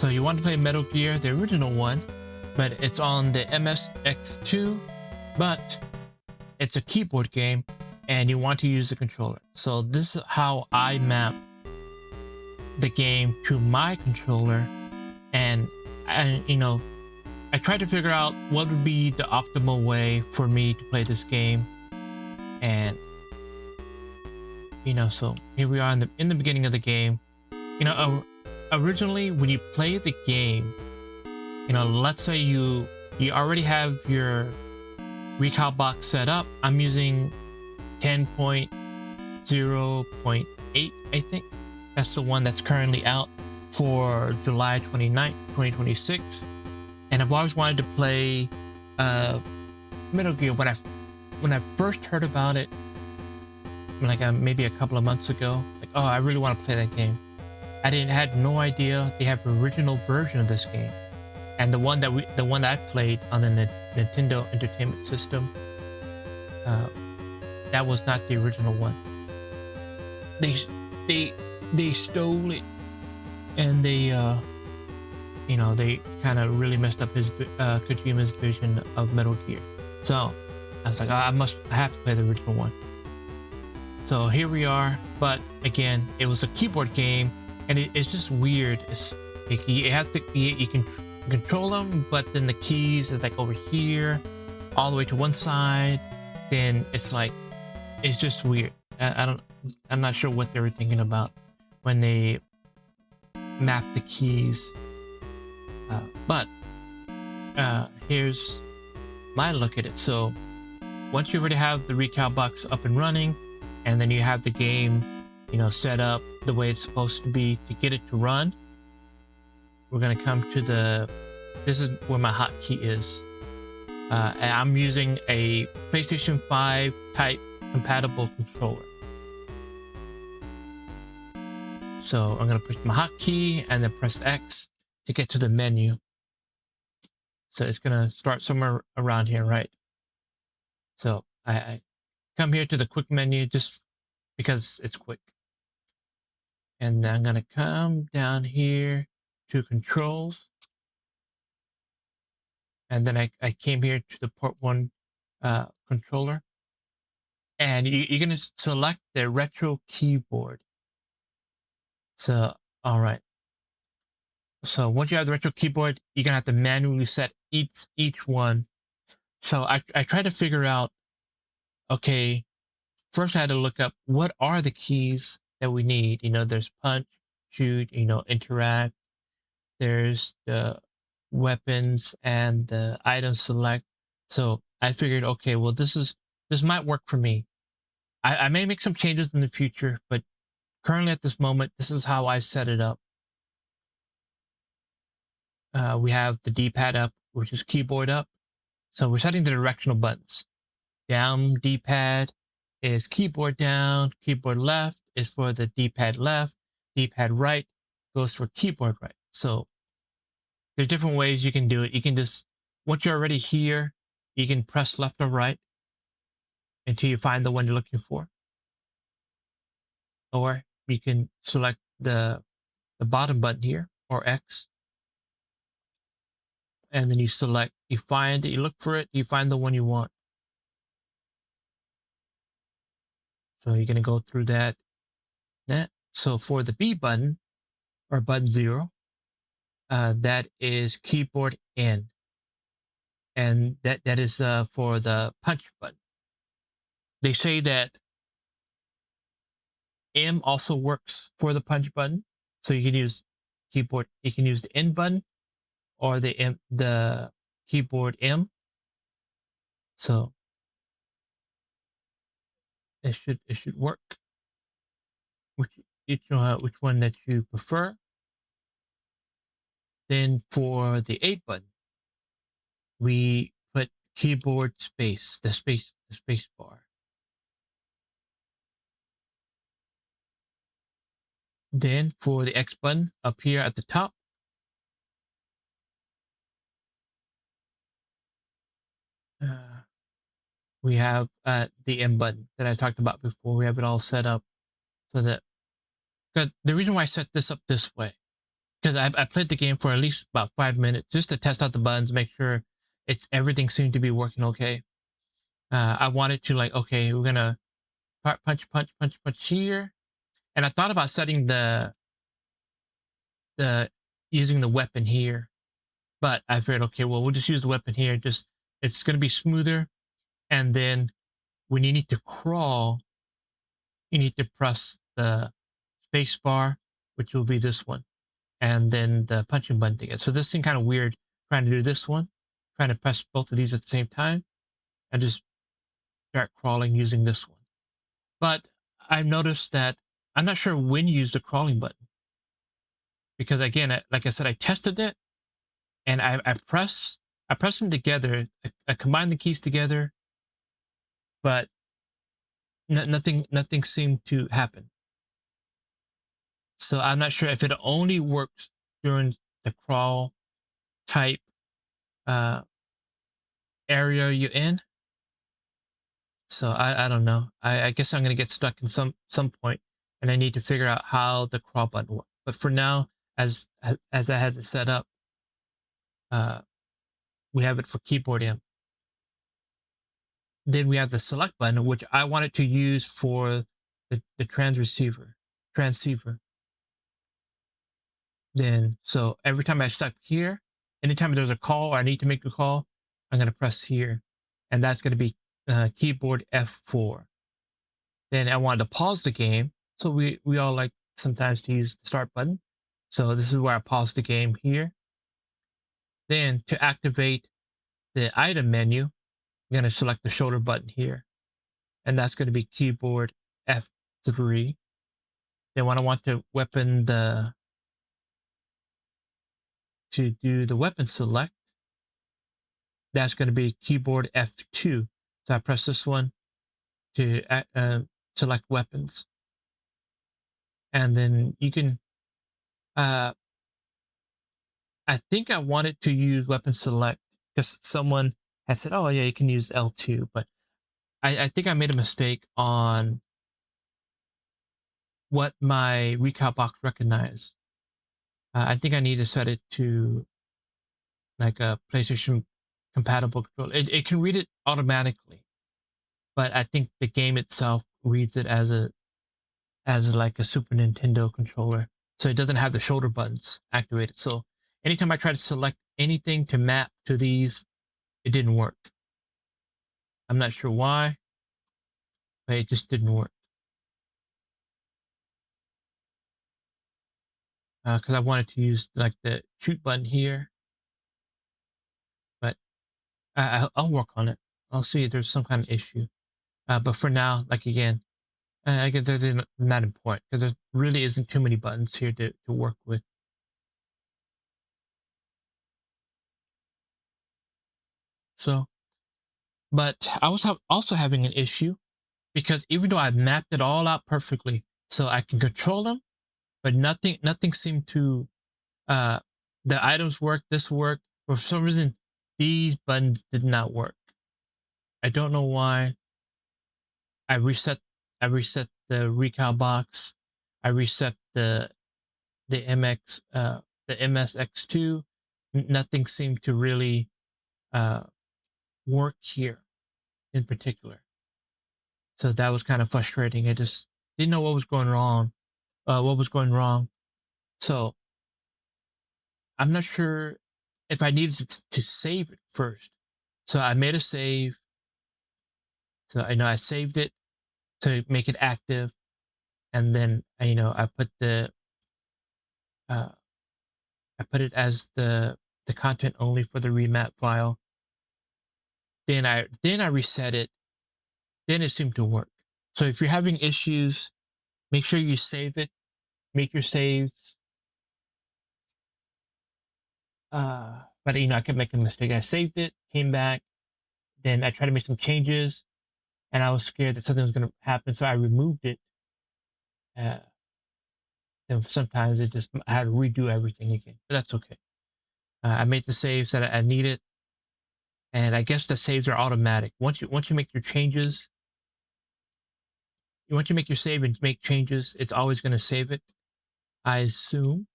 So you want to play Metal Gear, the original one, but it's on the MSX2, but it's a keyboard game and you want to use the controller. So this is how I map the game to my controller, and you know, I tried to figure out what would be the optimal way for me to play this game. And you know, so here we are in the beginning of the game. You know, originally when you play the game, you know, let's say you already have your Recalbox set up. I'm using 10.0.8, I think. That's the one that's currently out for July 29th, 2026. And I've always wanted to play Metal Gear. When I first heard about it, like maybe a couple of months ago, like, oh, I really want to play that game. I had no idea they have an original version of this game, and the one that I played on the Nintendo Entertainment System, that was not the original one. They stole it, and they you know, they kind of really messed up his Kojima's vision of Metal Gear. So I was like, I have to play the original one. So here we are, but again, it was a keyboard game, and it's just weird. You can control them, but then the keys is like over here, all the way to one side. Then it's like, it's just weird. I'm not sure what they were thinking about when they mapped the keys. But here's my look at it. So once you already have the Recalbox up and running, and then you have the game, you know, set up the way it's supposed to be to get it to run, we're gonna come to this is where my hotkey is. And I'm using a PlayStation 5 type compatible controller. So I'm gonna push my hotkey and then press X to get to the menu. So it's gonna start somewhere around here, right? So I come here to the quick menu just because it's quick. And then I'm gonna come down here to controls. And then I came here to the port 1 controller. And you're gonna select the retro keyboard. So, all right. So once you have the retro keyboard, you're gonna have to manually set each one. So I tried to figure out, okay, first I had to look up what are the keys that we need. You know, there's punch, shoot, you know, interact. There's the weapons and the item select. So I figured, okay, well, this might work for me. I may make some changes in the future, but currently at this moment, this is how I set it up. We have the D-pad up, which is keyboard up. So we're setting the directional buttons. Down D-pad is keyboard down, keyboard left is for the D-pad left, D-pad right goes for keyboard right. So there's different ways you can do it. You can just, once you're already here, you can press left or right until you find the one you're looking for. Or you can select the bottom button here, or X. And then you select, you find it, you look for it, you find the one you want. So you're going to go through that. So for the B button, or button 0, that is keyboard in. And that is for the punch button. They say that M also works for the punch button. So you can use keyboard, you can use the N button or the keyboard M. So it should work. You know which one that you prefer. Then for the 8 button, we put keyboard space, the space bar. Then for the X button up here at the top, we have the M button that I talked about before. We have it all set up so that, the reason why I set this up this way because I played the game for at least about 5 minutes just to test out the buttons, make sure everything seemed to be working okay. I wanted to like, okay, we're gonna punch, punch, punch, punch here, and I thought about setting the using the weapon here, but I figured, okay, well, we'll just use the weapon here. Just it's gonna be smoother, and then when you need to crawl, you need to press the space bar, which will be this one, and then the punching button again. So this seemed kind of weird trying to do this one, trying to press both of these at the same time, and just start crawling using this one. But I've noticed that I'm not sure when you use the crawling button because again, like I said, I tested it and I press them together. I combine the keys together, but nothing seemed to happen. So I'm not sure if it only works during the crawl type uh, area you're in. So I don't know. I guess I'm gonna get stuck in some point, and I need to figure out how the crawl button works. But for now, as I had it set up, uh, we have it for keyboard M. Then we have the select button, which I wanted to use for the transceiver. Then so every time I select here, anytime there's a call or I need to make a call, I'm gonna press here, and that's gonna be keyboard F4. Then I wanted to pause the game. So we all like sometimes to use the start button. So this is where I pause the game here. Then to activate the item menu, I'm going to select the shoulder button here. And that's going to be keyboard F3. Then when I want to do the weapon select, that's going to be keyboard F2. So I press this one to select weapons. And then you can I think I wanted to use weapon select because someone had said, oh, yeah, you can use L2. But I think I made a mistake on what my Recalbox recognized. I think I need to set it to like a PlayStation compatible controller. It can read it automatically, but I think the game itself reads it as like a Super Nintendo controller. So it doesn't have the shoulder buttons activated. So anytime I try to select anything to map to these, it didn't work. I'm not sure why, but it just didn't work. Because I wanted to use like the shoot button here, but I'll work on it. I'll see if there's some kind of issue. But for now, like again, I guess they're not important because there really isn't too many buttons here to work with. So, but I was also having an issue because even though I've mapped it all out perfectly, so I can control them, but nothing seemed to uh the items work, this worked. For some reason, these buttons did not work. I don't know why. I reset I reset the Recalbox. I reset the the MSX2. Nothing seemed to really uh work here in particular. So that was kind of frustrating. I just didn't know what was going wrong. What was going wrong. So I'm not sure if I needed to save it first. So I made a save. So I know I saved it to make it active, and then I put uh, I put it as the content only for the remap file. Then I reset it. Then it seemed to work. So if you're having issues, make sure you save it. Make your saves. But I kept making a mistake. I saved it, came back, then I tried to make some changes, and I was scared that something was going to happen, so I removed it. Uh, then sometimes I had to redo everything again, but that's okay. I made the saves that I needed, and I guess the saves are automatic. Once you make your changes, once you make your save and make changes, it's always going to save it, I assume.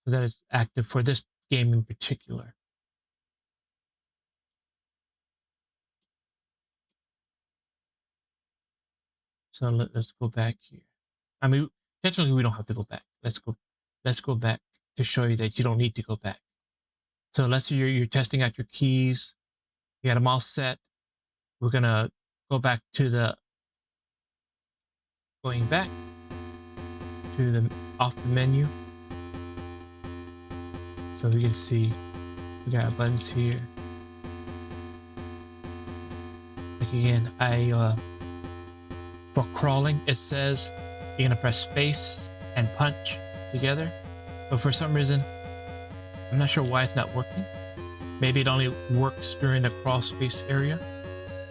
so that is active for this game in particular. So let's go back here. I mean, technically we don't have to go back. Let's go back to show you that you don't need to go back. So let's say you're testing out your keys. You got them all set. We're gonna go back to going back to the off the menu. So we can see we got our buttons here. Like again, for crawling, it says you're gonna press space and punch together. But for some reason, I'm not sure why it's not working. Maybe it only works during the crawl space area.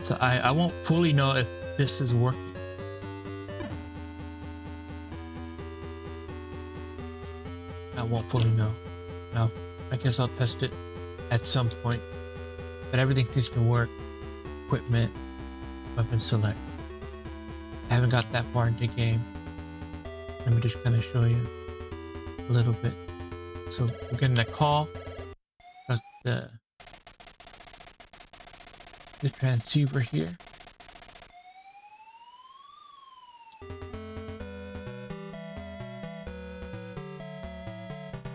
So I won't fully know if this is working. I won't fully know. Now, I guess I'll test it at some point. But everything seems to work. Equipment, weapon select. I haven't got that far into the game. Let me just kind of show you a little bit. So we're getting a call. Got the transceiver here.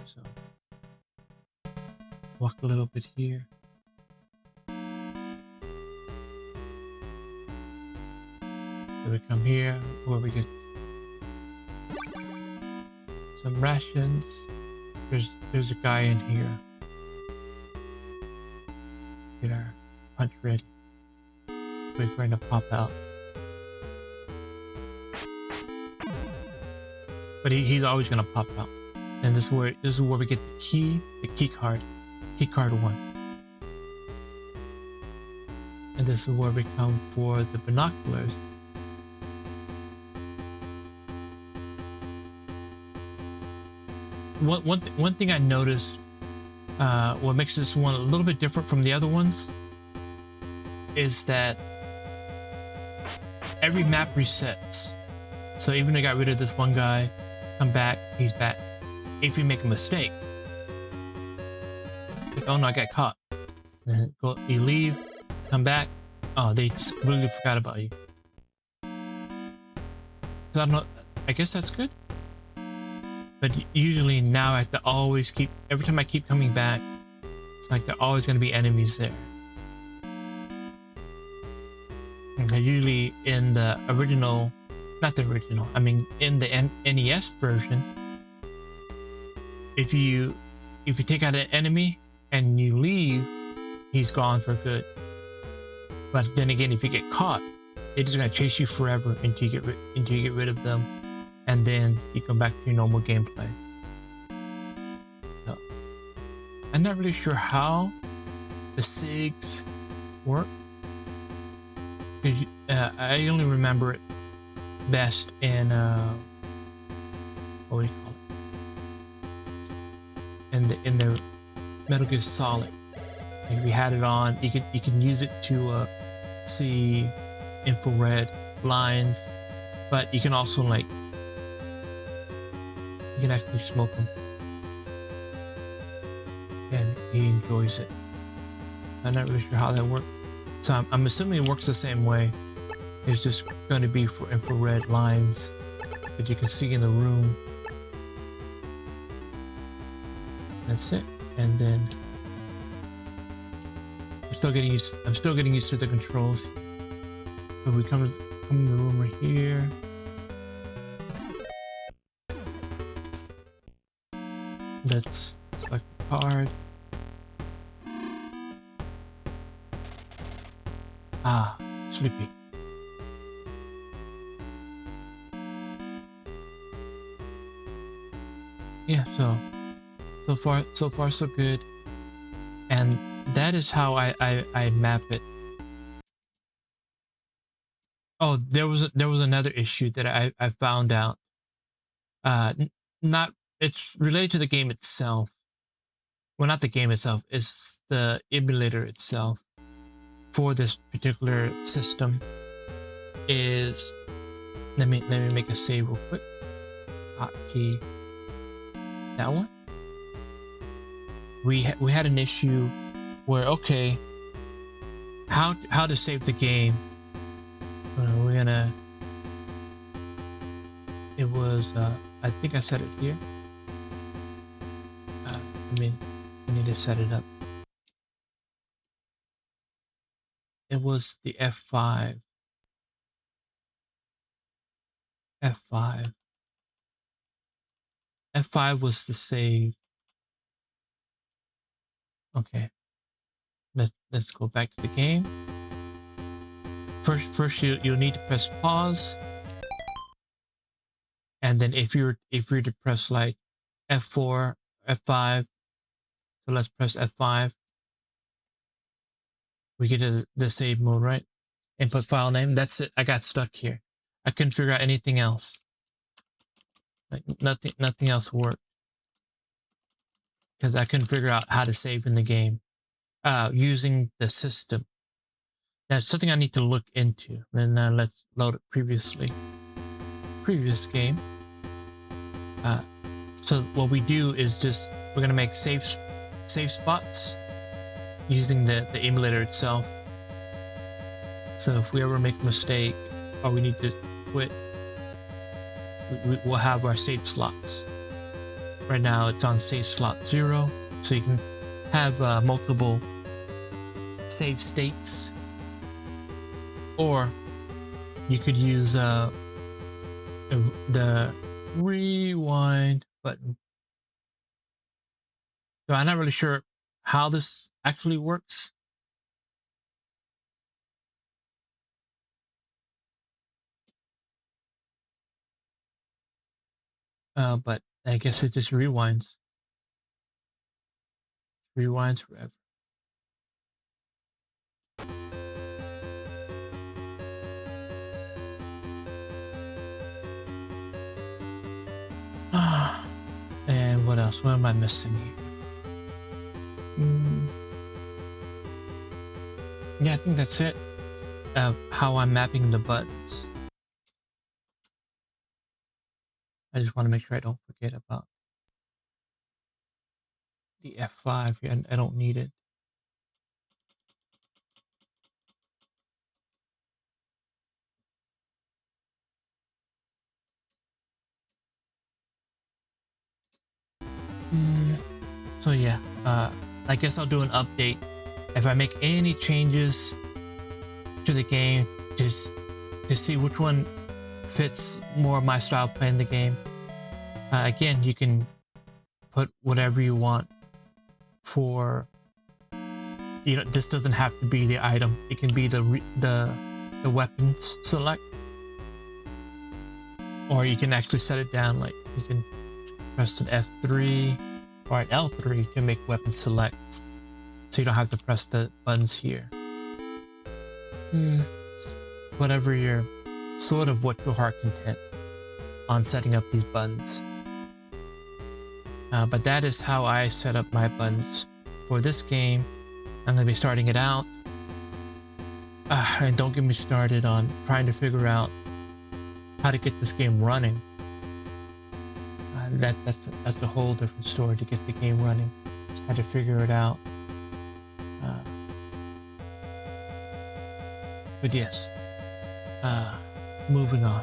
So walk a little bit here. So we come here where we get some rations. There's a guy in here. Let's get our punch ready. Wait for him to pop out. But he's always gonna pop out. And this is where we get the key card 1. And this is where we come for the binoculars. One thing I noticed, what makes this one a little bit different from the other ones, is that every map resets. So even if I got rid of this one guy, come back, he's back. If you make a mistake, like, oh no, I got caught. And you leave, come back, oh, they just completely forgot about you. So I don't know, I guess that's good. But usually now I have to always every time I keep coming back, it's like there are always going to be enemies there. And usually in the original, not the original, I mean in the NES version, if you take out an enemy and you leave, he's gone for good. But then again, if you get caught, they're just going to chase you forever until you get rid of them. And then you come back to your normal gameplay. So, I'm not really sure how the SIGs work, because I only remember it best in what do you call it? In the Metal Gear Solid. Like if you had it on, you can use it to see infrared lines, but you can also like. You can actually smoke them, and he enjoys it. I'm not really sure how that works, so I'm assuming it works the same way. It's just going to be for infrared lines that you can see in the room. That's it, and then I'm still getting used to the controls. So we come in the room right here. Let's select the card. Ah, sleepy. Yeah, so far so good. And that is how I map it. Oh, there was another issue that I found out. It's related to the game itself. Well, not the game itself, it's the emulator itself for this particular system. Is let me make a save real quick. Hotkey. That one? we had an issue where, okay, how to save the game. We're gonna. It was I think I set it here. I need to set it up. It was the F5. F5. F5 was the save. Okay. Let's go back to the game. First you'll need to press pause. And then if you're to press like F4, F5, so let's press F5. We get the save mode, right? Input file name. That's it. I got stuck here. I couldn't figure out anything else. Like nothing else worked. Because I couldn't figure out how to save in the game. Using the system. That's something I need to look into. Then let's load it previous game. So what we do is just we're gonna make save spots using the emulator itself. So if we ever make a mistake or we need to quit, we'll have our save slots. Right now it's on save slot 0, so you can have multiple save states, or you could use the rewind button. So I'm not really sure how this actually works. But I guess it just rewinds. Rewinds forever. And what else? What am I missing here? Yeah, I think that's it. How I'm mapping the buttons. I just want to make sure I don't forget about the F5 here. I don't need it. So yeah, I guess I'll do an update if I make any changes to the game, just to see which one fits more of my style of playing the game. Again, you can put whatever you want for, you know, this doesn't have to be the item. It can be the weapons select, or you can actually set it down. Like you can press an F3 or an L3 to make weapon selects, so you don't have to press the buttons here. Whatever your sort of what your heart content on setting up these buttons. But that is how I set up my buttons for this game. I'm going to be starting it out. And don't get me started on trying to figure out how to get this game running. That's a whole different story to get the game running. I had to figure it out. But yes, moving on.